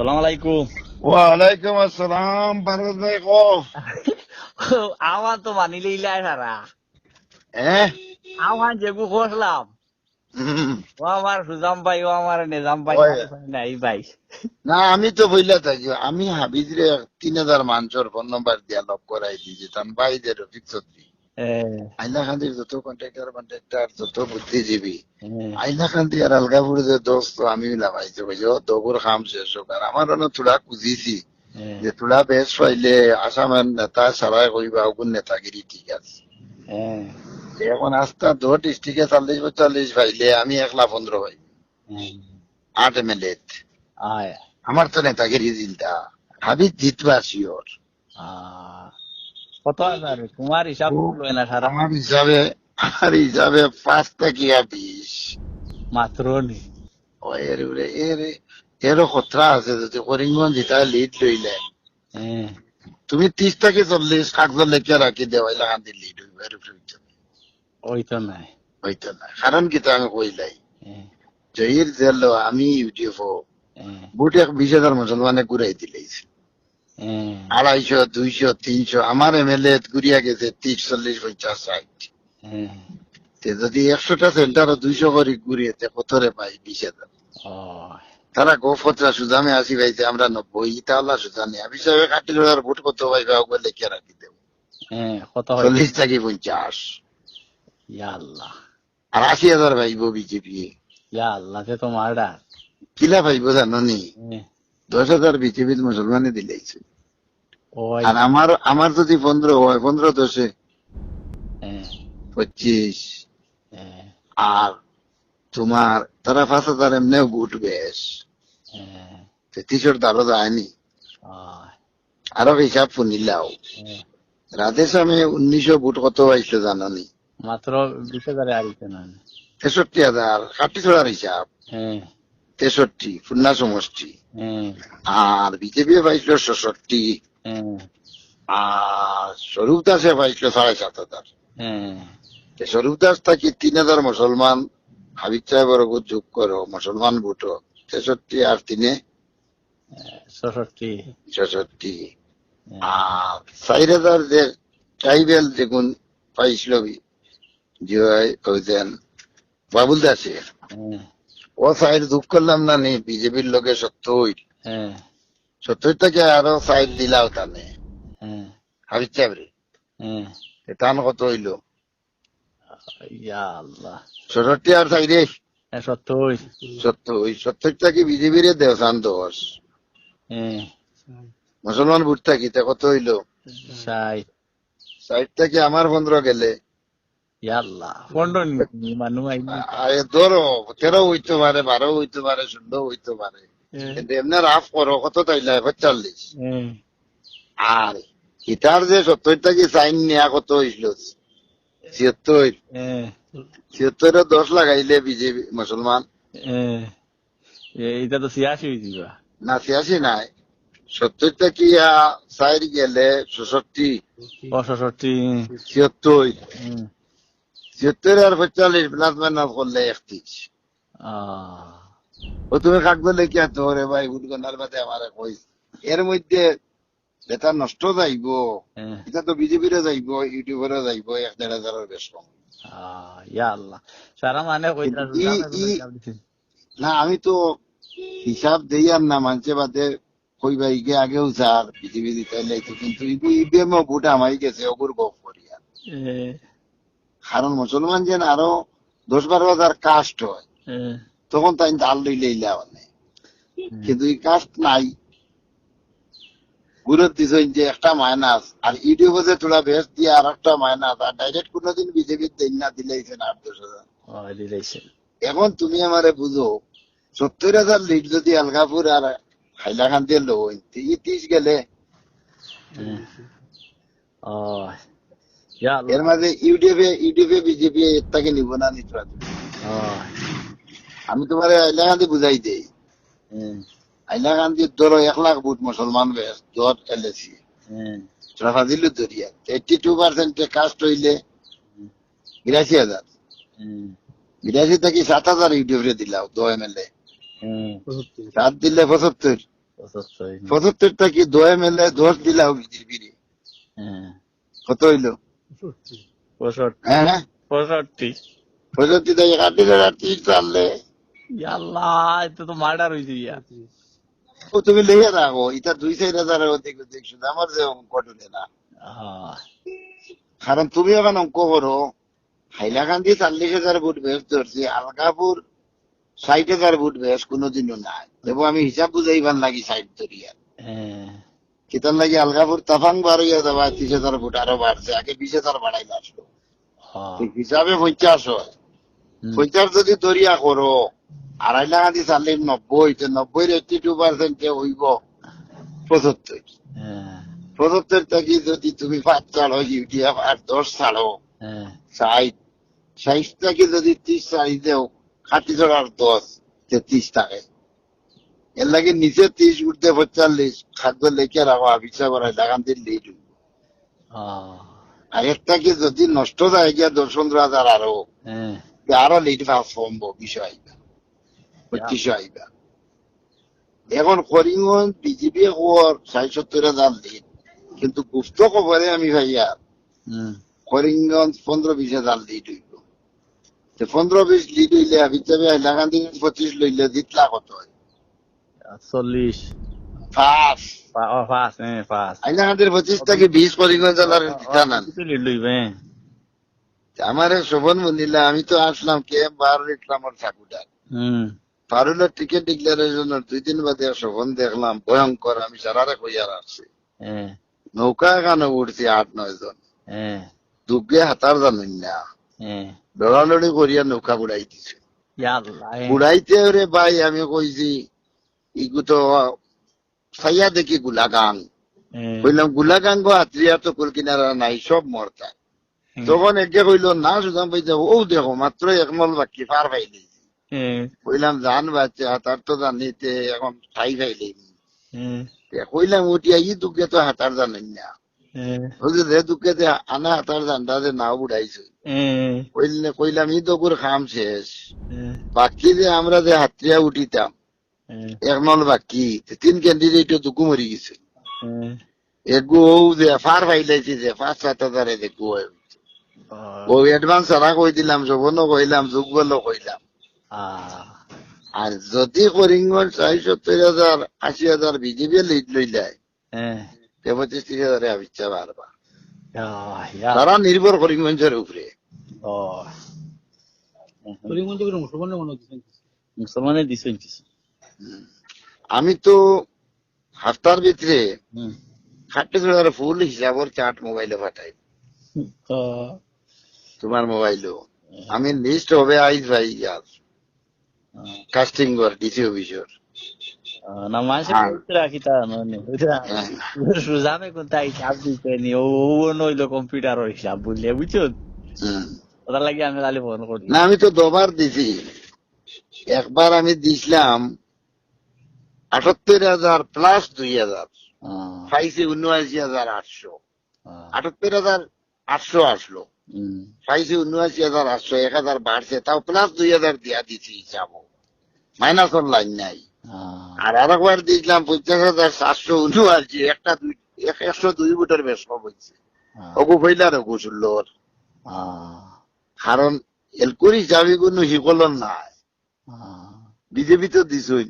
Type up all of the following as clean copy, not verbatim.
সালাম আলাইকুম। ওয়ালাইকুম আসসালাম। পারভেজ ভাই কো। আমার তো মানিলে ইলাই সারা হ্যাঁ। আমার যেগু খসলাম হুম। ও আমার সুজাম পাই, ও আমার নিজাম পাই, ওই, আর পাই নাই পাই। না আমি তো বইলা থাকি, আমি হাবিজরে 3000 মানুষের ফোন নম্বর দিয়া লক করাই দিয়েছি। তান বাইদের রফিক চৌধুরী আইলাকান্দির যত কন্ট্রাক্টর যত বুদ্ধিজীবী আইলাকান্দি আর আলগাপুর যে দোস্ত আমি লাগাইছে বুঝো দবুর খাম শেষ হোক। আর আমার অনেক থোড়া খুঁজিছি যে থোড়া বেশ পাইলে আসামের নেতা সারাই কইবা ওগুন নেতাগিরি ঠিক আছে। এখন আস্তা 2 ডিস্ট্রিক্টে 40-45 পাইলে আমি 1,15 পাই 8 MLA। আমার তো নেতাগিরি চিন্তা হাবিজ জিতবা শিওর। কত হাজার তোমার হিসাব লয় না সারা আমার হিসাবে 5 থেকে 20 মাত্র নি। এরও খতরা আছে। যদি করিমগঞ্জ জিতা লিড লইলে তুমি 30 থেকে 40 কাগজ লেখা রাখি দেওয়াই লাগান দি লিড হইবে। ওই তো নাই। হইতো না, কারণ কি তো আমি কইলাই জহির জেল আমি ইউটিউব বুট 20,000 মুসলমানে ঘুরাই দিলেইছে। 250, 200, 300 আমার MLA ঘুরিয়া গেছে 30, 40, 50, 60। যদি 100টা সেন্টার 200 করে ঘুরিয়েছে কতরে পাই 20,000। তারা গোফতরা সুজামে 80 পাইছে, আমরা 90। ইতাওয়ালা সুজানে হিসাবে কাটিল ভোট কত পাইবে ওগুলো লিখে রাখি দেব। কত 40 থেকে 50 আর 80,000 পাইব বিজেপি। সে তোমার কিলা পাইব জানো নি? 10,000 বিজেপি মুসলমানে দিলেইছে। আর আমার যদি 15 হয়, 15 10 25। আর তোমার তারা 5,000 এমনিও ভোট বেশ 33 দ্বারও যায়নি। আরো হিসাব শুনিলাও রাধেশ্যামে 1900 ভোট কত হয়েছে জানো নি? মাত্র 20,000 আইছে না 63,000 কাটিছড়ার হিসাব। 63 খুলনা সমষ্টি। আর বিজেপি পাইছিল 66। আর স্বরূপ দাসে পাইছিল 7,500। স্বরূপ দাস থাকি 3,000 মুসলমান হাবিব সাহেবের যোগ করো মুসলমান ভোট 63 আর 3 66। আর 4,000 যে ট্রাইবেল যেগুন পাইছিল বাবুল দাসে ও সাইড যোগ করলাম না নি বিজেপির লোকে 70 থেকে আরো সাইড দিলাও তানে হাবিব সাহেব রে টান কত হইল 67 আর সাইডে 70 থেকে বিজেপির দেওসান 10 মুসলমান ভোট থাকি কত হইল 60 থেকে আমার 15 গেলে ধরো 13 হইতে পারে, 12 হইতে পারে, 16 হইতে পারে। কিন্তু এমনি রাফ করো কত তাইলে 45। আর ইটার যে 70 থেকে সাইন নেওয়া কত হইল 76। 76 10 লাগাইলে বিজেপি মুসলমান এটা তো 86 হয়ে না 86 নাই 70 থেকে 4 গেলে 66 76 76 আর 45 প্লাস মাইনাস করলে 31। ও তুমি কাগজ লেখিয়া তো রে ভাই উদ্গনার বাদে আমার কইস এর মধ্যে এটা নষ্ট যাইব। এটা তো বিজেপিরও যাইব, ইউটিউবেরও যাইব 1,500 বেশ কম। সারা মানে না আমি তো হিসাব দেই আর না মানছে বাদে কইবা ইগে আগেও স্যার বিজেপি দিতে লাইতো, কিন্তু ইবিএম ভোট আমাই গেছে অগুর গপ করিয়া। কারণ মুসলমান যেন আরো 10-12,000 কাস্ট হয় তখন তাই ডাল লইলে ইলা মানে, কিন্তু এই কাস্ট নাই। গুরুত্ব দিছেন যে একটা মাইনাস আর ইউটিউবে যে তোলা বেশ দিয়ে আর একটা মাইনাস আর ডাইরেক্ট কোনোদিন বিজেপির দেন না দিলেইছেন 8-10,000। এখন তুমি আমারে বুঝো 70,000 লিড যদি আলগাপুর আর হাইলাকান্দি লই 30 গেলে এর মাঝে ইউটিউবে বিজেপি তাকে নিব না নিতে। আমি তোমার হাইলাকান্দি বুঝাই দেই। হাইলাকান্দির ধরো 1 লাখ ভোট মুসলমান বেশ দর এলএসি ফাজিল দরিয়া 82% কাস্ট হইলে 82,000। 82 থেকে 7,000 ইউটিউবে দিলাও 2 MLA 7 দিলে 75। 75টা কি 2 MLA 10 দিলাও বিজেপির কত হইলো? 65 হ্যাঁ 65 থেকে 30 চাললে এটা তো মার্ডার হয়েছে ইয়া। তুমি লেগে রাখো এটা 2-4 হাজারের অধিক দেখছো আমার যে অঙ্ক টুলে না। কারণ তুমি এখন অঙ্ক করো হাইলাকান্দি 40,000 ভোট বেশ ধরছি, আলগাপুর 60,000 ভোট বেশ কোনোদিনও নাই, এবং আমি হিসাব বুঝাইবার লাগি 60 ধরিয়া কিতার লাগি আলগাপুর তাফাং বার হইয়া যাবা 30,000 ভোট আরো বাড়ছে, আগে 20,000 বাড়াই আসলো হিসাবে 50 হয়। 50 যদি দরিয়া করো আর হাইলাকান্দি 90 82% হইব 75। 75 থেকে যদি তুমি 5 ছাড়ো ইউটিএফ আর 10 ছাড়ো 60 থেকে যদি 30 ছাড়ি দেও 60 আর 10 33 থাকে। এর লাগে নিচে 30 উঠতে 45 খাদ্য লেখে রাখো আবিষা করায় লাগান্তির লিড হইব। আর একটা কি যদি নষ্ট যায় গিয়া 10-15 হাজার আরো লিড সম্ভব বিষয় আইবা 25 আইবা। এখন করিমগঞ্জ বিজেপি খবর 60-70 হাজার লিড, কিন্তু গুপ্ত খবরে আমি ভাইয়া করিমগঞ্জ 15-20 হাজার লিড হইব। 15-20 লিড হইলে হিসাবে হাইলাকান্দি 25 লইলে জিতলা কত হয়? 40 হাইলাকান্দির 25 থেকে 20 করিমগঞ্জ জেলার জিতা না। আমার শোভন মন্দিলা আমি তো আসলাম কে বার ইসলামের ঠাকুরার ফারুলের টিকিট ডিক্লারেশনের 2 দিন বাদে শোভন দেখলাম ভয়ঙ্কর। আমি সারারে কইয়া রাখছি নৌকা এখানে উঠছি 8-9 জন দুগে হাতার জানেন না লড়ালড়ি করিয়া নৌকা উড়াই দিছে। উড়াইতে রে ভাই আমি কইছি ইগু তো ছাইয়া দেখি গোলাগাং কইলাম গোলাগাং হাতরিয়া তো কুল কিনারা নাই সব মরতা। তখন একে কইল না সুদাম ভাই ও দেখো মাত্র 1 মল বাকি পার পাইলি। কইলাম জান বাচ্চা তার তো জানিতে এখন ঠাই পাইলি। কইলাম উঠিয়া ই দুঃখে তো হাতার জানেন না রে দুঃখে আনা হাতার জানটা যে নাও উড়াইছে। কইলাম ই তো খাম শেষ বাকি যে আমরা যে হাতরিয়া উঠিতাম 1 মল বাকি 3 ক্যান্ডিডেট দুকু মরি গেছে। এগু যে ফার পাইলাইছে যে 5-7 হাজারে দেখু ও অ্যাডভান্স সারা কই দিলাম শোভনও কইলাম যুগবলও কইলাম। আর যদি করিমগঞ্জ 70,000 80,000 বিজেপি লিড লইলায় 25-30 হাজারে আবিচ্ছা পারবা। তারা নির্ভর করিমগঞ্জের উপরে। মুসলমানের দিছেন আমি তো হাফতার ভিতরে 60,000 ফুল হিসাবর চাট মোবাইলে পাঠাই তোমার মোবাইলও। আমি লিস্ট হবে আইজ ভাই ইয়ার কাস্টিং কর ডিসি অফিসর না মানুষের রাখি তা সুজামে কোনটা হিসাব দিতে নি ও নইলো কম্পিউটার হিসাব বললে বুঝছো ওটার লাগে আমি খালি ফোন করি না। আমি তো 2বার দিছি। একবার আমি দিছিলাম 78,000 প্লাস 2,000 পাইছি 79,800 78,800 আসলো পাইছি 79,800 1,000 বাড়ছে তাও প্লাস 2,000 দিয়া দিছি হিসাব মাইনাস ওর লাইন নাই। আর আরেকবার দিয়েছিলাম 50,779 একটা 102 ভোটের বেশ কম হয়েছে ওগু ফইলার ওগু শুনলোর। কারণ এলকুর হিসাবে কোনো শিকলন নাই। বিজেপি তো দিছই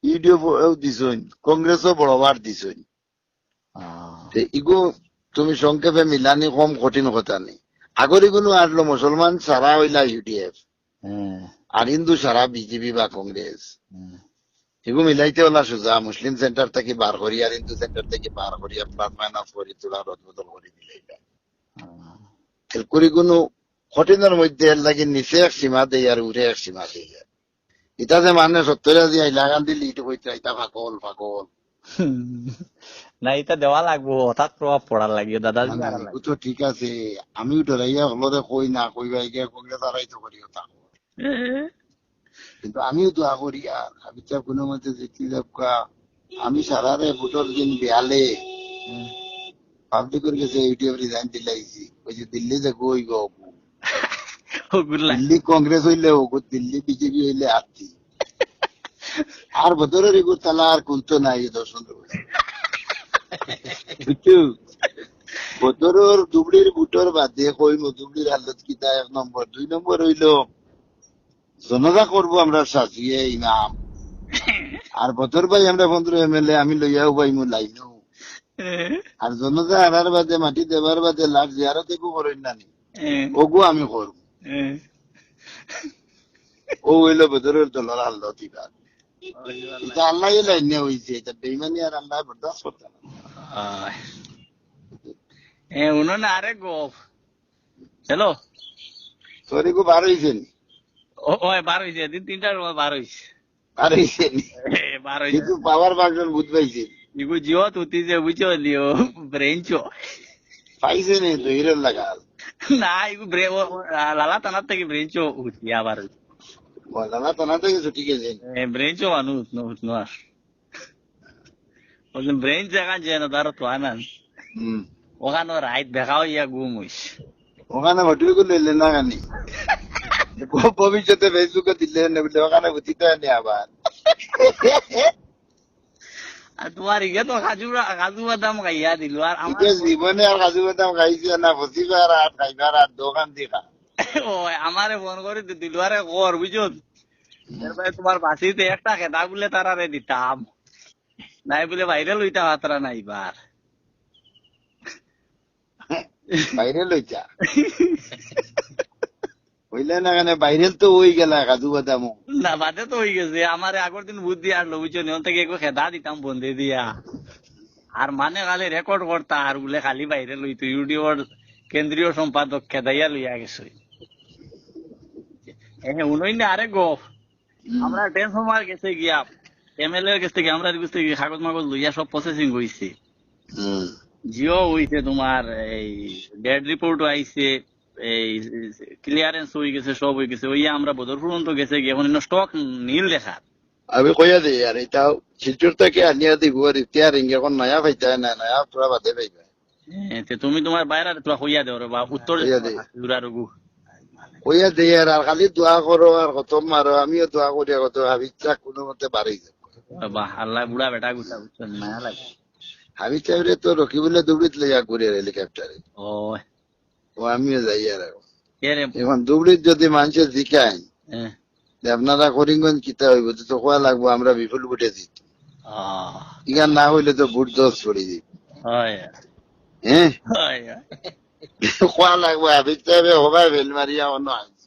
ইউডিএফও দিছই কংগ্রেসও বড়বার দিছই। ইগো তুমি সংক্ষেপে মিলানি কম কঠিন কথা নেই। আগরি কোনো আসলো মুসলমান সারা হইলা ইউডিএফ আর হিন্দু সারা বিজেপি বা কংগ্রেস এগুলো মিলাইতে হলা সোজা মুসলিম সেন্টার থেকে বার করি আর হিন্দু সেন্টার থেকে বার করি প্লাস মাইনাস করি তোলা রদবদল করে মিলাইবা করি কোনো কঠিনের মধ্যে এর লাগে নিচে এক সীমা দেয় আর উঠে এক সীমা দেয়। এটা যে মানে 70 হাইলাকান দিলি ইটো কইতে এটা পাগল পাগল না এটা দেওয়া লাগবো হঠাৎ প্রভাব পড়ার লাগে দাদা তো ঠিক আছে। আমিও ডরাইয়া হলরে কই না কইবা গিয়ে কংগ্রেস আড়াই তো করি ওটা কিন্তু আমিও দোয়া করি আর আমি তো কোনো মধ্যে দেখি আমি সারারে ভোটর দিন বেয়ালে পাবলিকের কাছে ইউটিউব রিজাইন দিলাইছি ওই যে দিল্লি যে গই গো দিল্লি কংগ্রেস হইলে দিল্লি বিজেপি হইলে আছি আর বদরের এগুলো তালা আর কুলতো নাই দর্শন বুঝছো বদরের দুবড়ির বুটর বাদে কইম দুবড়ির হালত কিতা 1 নম্বর 2 নম্বর হইল জনতা করবো আমরা সাজিয়ে ইমাম আর বদর ভাই আমরা 15 MLA আমি লইয়াও পাইমু লাইনও আর জনতা আনার বাদে মাটি দেবার বাদে লাখ জিয়ারত এগু করেন না ওগু আমি করব ও হইল বদরের দলের হালত এবার এটা আল্লাহ লাইনে হইছে এটা বেইমানি আর আল্লাহ বরদাস্ত করতে না উনুনে আরে গোপ হ্যালো সরি গো বার হইছে নি ওই বার হয়েছে 3টার সময় বার হয়েছে বার হইছে নি বার হয়েছে কিন্তু পাওয়ার বাগজন বুঝ পাইছে ইগু জিও তুতিছে বুঝছো লিও ব্রেঞ্চো পাইছে নি তো হিরোর লাগাল না ইগু লালা তানার থেকে ব্রেঞ্চো উঠি আবার বলা না তো না তো কিছু ঠিক আছে ব্রেঞ্চো আনু উঠনো আর ওই ব্রেঞ্চ জায়গা যে না তার তো আনান ওখানে রাইট দেখাও ইয়া গুম হইস ওখানে হোটেল গুলো এলে না গানি ভবিষ্যতে ফেসবুকে দিলে না বলে ওখানে বুঝিতে নি আবার আর তোমার ইগে তো কাজু বাদাম খাইয়া দিল আর আমার জীবনে আর কাজু বাদাম খাইছে না বসিবার আর খাইবার আর দোকান দেখা ও আমারে ফোন করে দিল আরে কর বুঝছো এরপরে তোমার বাসিতে একটা খেদা বলে তারারে দিতাম নাই বলে বাইরে লইতা হাতরা নাই বার বাইরে লইতা হইলে না কেন বাইরে তো ওই গেলা কাজু বাদাম না বাদে তো হয়ে গেছে আমার আগের দিন বুদ্ধি আসলো বুঝছো নিয়ন থেকে একটু খেদা দিতাম বন্ধে দিয়া আর মানে খালি রেকর্ড করতা আর বলে খালি বাইরে লইতো ইউটিউবের কেন্দ্রীয় সম্পাদক খেদাইয়া লইয়া গেছে উনই না আরে গো আমরা ট্রান্সফরমার গেছে গিয়া MLA এর কাছে গিয়ে আমরা কাছে গিয়ে কাগজ মাগজ লইয়া সব প্রসেসিং হইছে জিও হইছে তোমার এই ডেড রিপোর্ট আইছে এই ক্লিয়ারেন্স হয়ে গেছে সব হয়ে গেছে ওই আমরা বদর পর্যন্ত গেছে গিয়ে এখন স্টক নীল দেখার আমি কইয়া দিই আর এটা শিলচর থেকে আনিয়া দিব আর রিপেয়ারিং এখন নয়া পাইতে না নয়া পুরা বাদে পাইবে তুমি তোমার বাইরে তোরা কইয়া দেও রে বা উত্তর রঘু কইয়া দিই আর খালি দোয়া করো আর কত মারো আমিও দোয়া করি কত হাবিজা কোনো মতে বাড়ি যাবো বাহ আল্লাহ বুড়া বেটা গুটা বুঝছেন মায়া লাগে হাবিজ সাহেবরে তো রকিবুল্লাহ দুবড়িত লইয়া করি হেলিকপ্টারে ও আমিও যাই আর এখন দুবড়িত যদি মানুষের জিকায় আপনারা করিমগঞ্জ কিতা হইব তো কোয়া লাগবো আমরা বিপুল বুটে দিত ইগান না হইলে তো বুট 10 পড়ে দিত হ্যাঁ কোয়া লাগবো হাবিজ সাহেব হবাই ভেল মারিয়া অন্য আছে